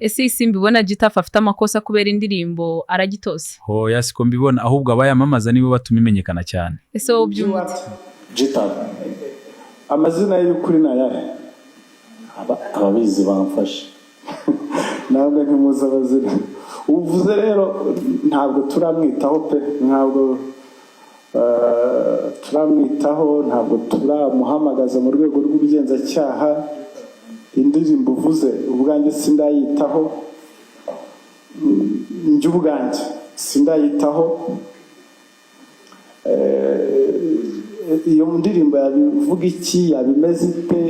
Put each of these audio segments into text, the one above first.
Ese Isimbi bona Gitafu afite amakosa kubera indirimbo aragitose? Hoya siko mbibona, ahubwo abayamamaza nibo batuma imenyekana cyane. Ese wowe byumute? Gitafu amazina y'ukuri na yahe ababizi bamfashe ntabwo ntimuzi abazina uvuze rero ntabwo turamwitaho pe ntabwo turamwitaho ntabwo turamuhamagaza mu rwego rw'ubugenzacyaha indirimbo uvuze ubwanjye sindayitaho njye ubwanjye sindayitaho iyo ndirimbo yabivuga iki yabimeze ite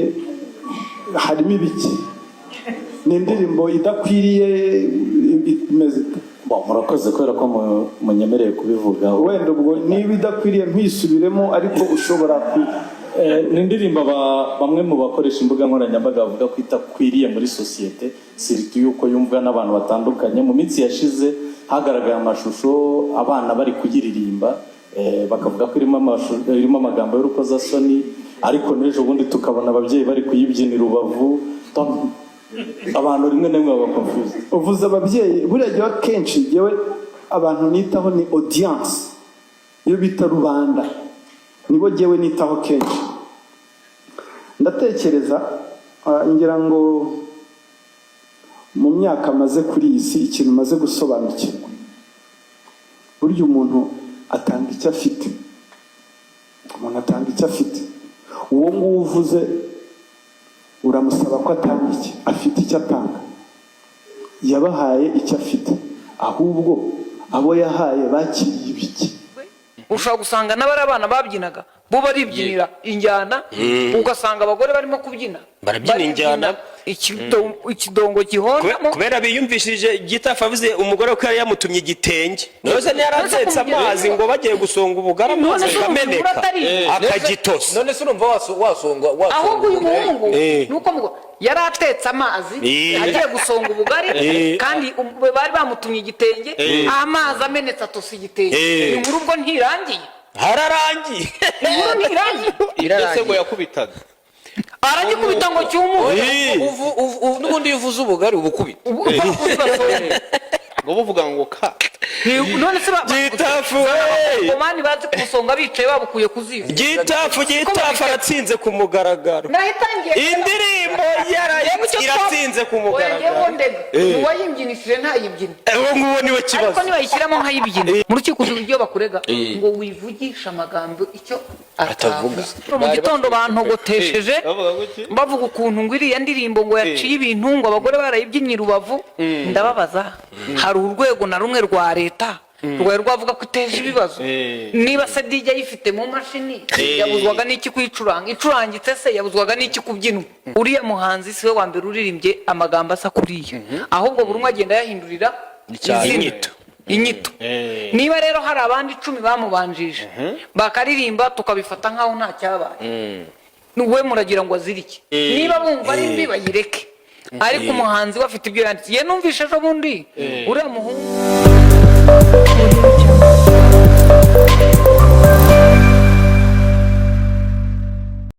harimo ibiki ni indirimbo idakwiriye imeze ite murakoze kubera ko munyemereye kubivuga wenda ubwo niba idakwiriye ntisubiremo ariko ushobora ni indirimbo bamwe mu bakoresha imbuga nkoranyambaga bavuga ko itakwiriye muri sosiyete siritu yuko yumvwa n'abantu batandukanye. Mu minsi yashize hagaragaye amashusho abana bari kuyiririmba bakavuga ko irimo amagambo y'urukozasoni, ariko n'ejo bundi tukabona ababyeyi bari kuyibyinira ubavu. Abantu rimwe na rimwe baba confused. Uvuze ababyeyi buriya kenshi yewe abantu nitaho ni audience, iyo bita rubanda nibo jewe nitaho kenshi. Ndatekereza ngira ngo mu myaka maze kuri iyi si ikintu maze gusobanukirwa, burya umuntu atanga icyo afite, umuntu atanga icyo afite. Uwo nguwo uvuze uramusaba ko atanga iki, afite icyo atanga, yabahaye icyo afite, ahubwo abo yahaye bakiriye ibiki. Ushobora gusanga n'abari abana babyinaga bo baribyinira injyana, ugasanga abagore barimo kubyina barabyina injyana, ikidongo gihondamo kubera biyumvishije Gitafu avuze umugore ko yari yamutumye igitenge, nose ntiyaratetse amazi ngo bagiye gusonga ubugara amazi akameneka akagitosa. None se urumva wasonga ahubwo uyu muhungu nuko ngo yaratetse amazi agiye gusonga ubugari kandi bari bamutumye igitenge, amazi amenetse atosa igitenge. Inkuru ubwo ntirangiye, hararangiye inkuru ntirangiye, irarangiye ngo yakubitaga aragikubita ngo cyumuhe n'ubundi yuvuze ubugari ubukubita ngo buvuga ngo ka none se Gitafu komani bazi kusonga bicaye babukuye kuziva. Gitafu aratsinze ku mugaragaro, nahitangiye indirimbo yaratsinze ku mugaragaro. Uwayibyinishije ntayibyine, nguwo niwe kibazo, ariko nibayishyiramo nkayibyine mu rukiko uburyo bakurega ngo wivugisha amagambo icyo atavuga. Mu gitondo bantogotesheje bavuga ukuntu ngo iriya ndirimbo ngo yaciye ibintu, ngo abagore barayibyinyira ubavu. Ndababaza, hari urwego na rumwe rwa leta rwari rwavuga ko iteje ibibazo? Niba se DJ ayifite mu mashini yabuzwaga n'iki kuyicuranga? Icurangitse se yabuzwaga n'iki kubyina? Uriya muhanzi siwe wa mbere uririmbye amagambo asa kuriya, ahubwo buri umwe agenda yahindurira inyito. Niba rero hari abandi 10 bamubanjije bakaririmba tukabifata nkaho nta cyabaye, we muragira ngo azirike? Niba bumva ari mbi bayireke, ariko umuhanzi bafite ibyo yanditse. Ye numvishe ejo bundi uriya muhungu